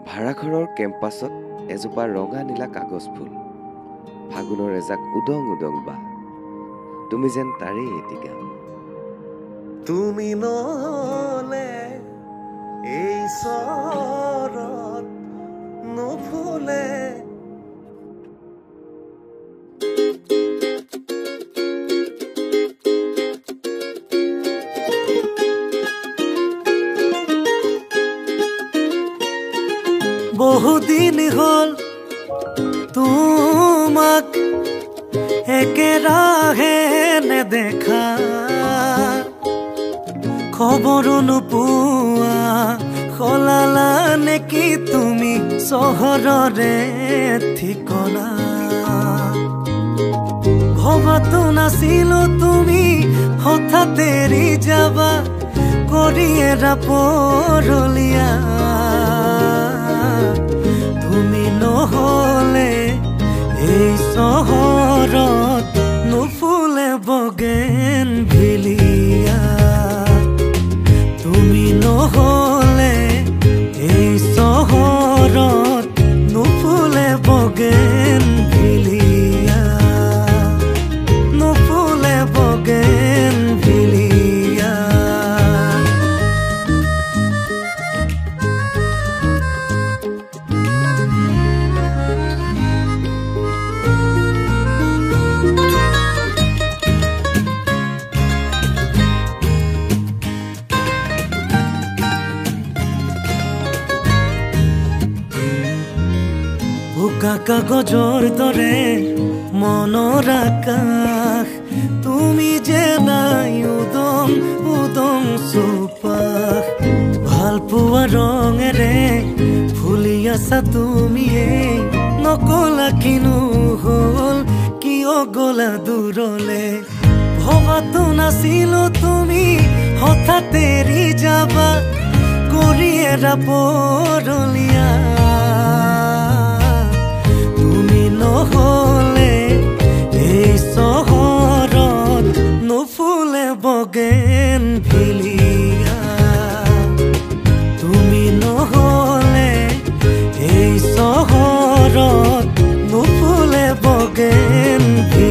ভাড়াঘৰৰ কেম্পাছত এজোপা ৰঙা নীলা কাগজ ফুল, ফাগুনৰ এজাক উদং উদং বা, তুমি যেন তাৰে এটিকা। তুমি নহলে এই চহৰত নুফুলে। বহুদিন হল তোমাক একেৰাহে নেদেখা, খবৰো নোপোৱা সলালা নেকি তুমি চহৰৰে ঠিকনা। ভবাতো নাছিলো তুমি হঠাৎ এৰি যাবা, কৰি এৰা পৰলীয়া। তুমি নহলে এই চহৰত নুফুলে বগেনভিলিয়া। তুমি নহলে এই চহৰত নুফুলে বগেনভিলিয়া, নুফুলে বগেনভিলিয়া। বোকা কাগজৰ দৰে মনৰ আকাশ, তুমি যে নাই উদং উদং চুপাশ। ভাল পোৱা ৰঙেৰে ফুলি আছা তুমিয়ে, নকলা কিনো হল কিয় গলা দূৰলে। ভবাতো নাছিলো তুমি হঠাৎ এৰি যাবা, কৰি এৰা পৰলীয়া। নহলে এই চহৰত নুফুলে বগেনভিলিয়া। তুমি নহলে এই চহৰত নুফুলে বগেনভিলিয়া।